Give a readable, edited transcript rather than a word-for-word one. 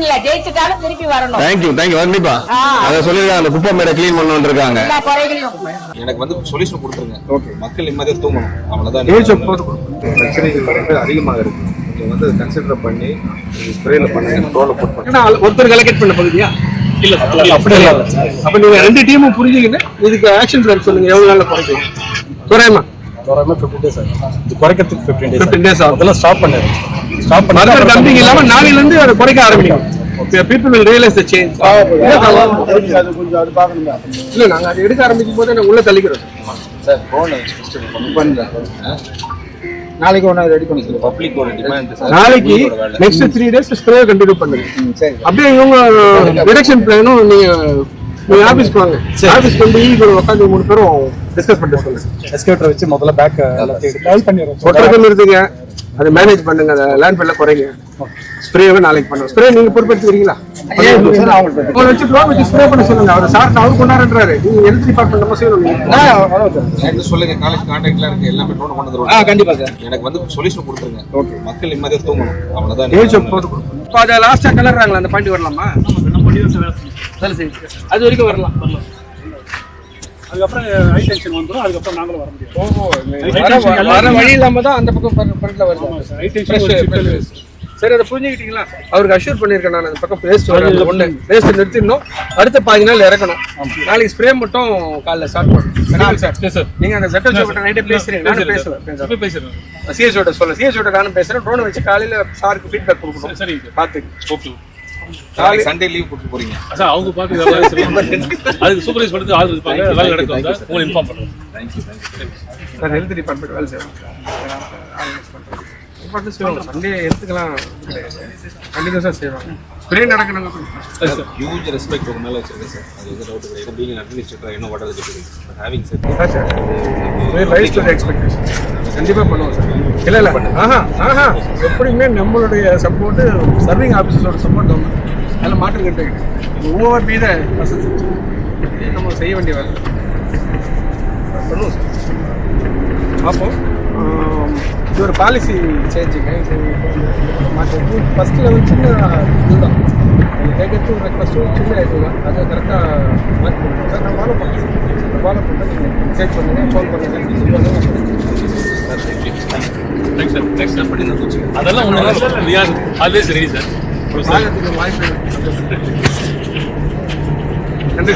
இல்ல, ஜெயிச்சுட்டாலும் திருப்பி வரணும். தேங்க்யூ கண்டிப்பா. அதை சொல்லிருக்காங்க, அந்த குப்பை மேடை கிளீன் பண்ணணும்னு இருக்காங்க. எனக்கு வந்து சொல்யூஷன் கொடுத்துருங்க. மக்கள் நிம்மதியா தூங்கணும், அவ்வளவுதான். பிரச்சனைகள் அதிகமாக இருக்கு. நீங்க வந்து கன்சிடர் பண்ணி ஸ்ப்ரேல பண்ணுங்க, ரோல போட் பண்ணுங்க. ஒருத்தர் கலெக்ட் பண்ண பகுதியா இல்ல அப்படி இல்ல. அப்ப நீங்க ரெண்டு டீமும் புரிஞ்சுக்கிட்டு இதுக்கு ஆக்ஷன் பிளான் சொல்லுங்க. எவ்வளவு நாள்ல குறைக்கலாம்? குறையுமா? 15 days ஆகும். இது குறைக்கிறதுக்கு 15 days ஆகும். அதெல்லாம் ஸ்டாப் பண்ணிடுங்க. ஸ்டாப் பண்ணா கம்பிங் இல்லாம நாளையில இருந்து அதை குறைக்க ஆரம்பிக்கும். people will realize the change. அது கொஞ்சம் அது பாக்கணுமா? இல்ல, நாங்க அதை எடுக்க ஆரம்பிக்கும் போது நான் உள்ள தள்ளிக்கிறோம் சார். போன் பண்ணுங்க. நாளைக்கு ஒண்ணா ரெடி பண்ணி சொல்லுங்க. பப்ளிக்கோட டிமாண்ட் சார். நாளைக்கு நெக்ஸ்ட் 3 days ஸ்ப்ரே கண்டினியூ பண்ணுங்க. சரி. அப்படியே இவங்க ரிடக்ஷன் பிளானும் நீங்க ஆபீஸ்க்கு வாங்க. ஆபீஸ்க்கு வந்து கூட உட்காந்து 3 பேரும் டிஸ்கஸ் பண்ணிட்டு சொல்லுங்க. எஸ்கேட்டர் வச்சு முதல்ல பேக் எல்லாத்தையும் எடுத்து ஆல் பண்ணிரோம். ஒட்டறது நிறுத்துங்க. அதை மேனேஜ் பண்ணுங்க. அதை லேண்ட் ஃபீல்ட்ல குறைங்க. ஸ்ப்ரேவை நாளைக்கு பண்ணுவோம். ஸ்ப்ரே நீங்க பொறுப்பெடுத்துக்கிறீங்களா? அவங்க வச்சு ப்ரோ வச்சு ஸ்ப்ரே பண்ண சொல்லுங்க. அவர் சார் அவர் கொண்டாடுறாரு. நீங்க ஹெல்த் டிபார்ட்மெண்ட் நம்ம செய்யணும். நீங்க சொல்லுங்க. காலேஜ் கான்டாக்ட்ல இருக்கு, எல்லாமே நோட் பண்ணி தருவாங்க. கண்டிப்பா சார். எனக்கு வந்து சொல்யூஷன் கொடுத்துருங்க. மக்கள் நிம்மதியா தூங்கணும், அவ்வளவுதான். இப்போ அதை லாஸ்டா கலர்றாங்களா? அந்த பாயிண்ட் வரலாமா? சரி சரி, அது வரைக்கும் வரலாம். அதுக்கப்புறம் ஹை டென்ஷன் வந்துடும். அதுக்கப்புறம் நாங்களும் வர முடியும். வர வழி இல்லாம தான் அந்த பக்கம் ஃப்ரண்ட்ல வருது. சரி, அதை புரிஞ்சுக்கிட்டீங்களா? அவருக்கு அஷ்யூர் பண்ணியிருக்கேன் நான். அந்த பக்கம் பேஸ்ட் வரல. ஒன்று பேஸ்ட் நிறுத்திடணும். அடுத்த 15 நாள் இறக்கணும். நாளைக்கு ஸ்ப்ரே மட்டும் காலைல ஸ்டார்ட் பண்ணணும். சார், நீங்க அந்த செட்டல் ஷோட்ட நைட்டே பேசுறீங்க. நானும் பேசுவேன். சிஎஸ்ஓட சொல்ல, சிஎஸ்ஓட நானும் பேசுறேன். ட்ரோனை வச்சு காலையில சாருக்கு ஃபீட்பேக் கொடுக்கணும். சரி, பார்த்து ஓகே. நாளைக்கு சண்டே லீவ் போட்டு போறீங்க சார். அவங்க பாத்து அதுக்கு சூப்பர்வைஸ் பண்ணிட்டு ஆள் இருப்பாங்க. வேலை நடக்கும் சார். உங்களுக்கு இன்ஃபார்ம் பண்ணுறோம். Thank you sir. ஹெல்த் டிபார்ட்மெண்ட் வேலை செய்வோம். சண்டே எடுத்துக்கலாம். கண்டினியூஸாக செய்வாங்க. ஸ்ப்ரே நடக்கணுங்க. ஹியூஜ் ரெஸ்பெக்ட் உங்க மேல வச்சிருக்கேன் சார். அது எந்த டவுட் கிடையாது. Being an administrator, I know what are the difficulties. But having said that, rice to the expectation கண்டிப்பா பண்ணுவோம் சார். இல்ல எப்படியுமே நம்மளுடைய சப்போர்ட் சர்விங் ஆஃபீஸர்ஸோட சப்போர்ட் தான். அதில் மாற்றம் கிடையாது. ஓவர் பி த நம்ம செய்ய வேண்டிய வேலை பண்ணுவோம் சார். அப்போ இது ஒரு பாலிசி சேஞ்சுங்க. மாற்றம் ஃபர்ஸ்ட் லெவல் சின்ன இதுதான். கேட்கறது ஒரு ரெக்வஸ்ட்டும் சின்ன இதுதான். அதை கரெக்டாக மாற்றி பண்ணுவோம் சார். நான் ஃபாலோ பண்ணுறேன். ஃபாலோ பண்ணி நீங்கள் சேஞ்ச் பண்ணுங்கள், ஃபோன் பண்ணுங்கள். அதெல்லாம் ஒன்றும் ஆல்வேஸ் ரெடி சார். வாய்ப்பு நன்றி.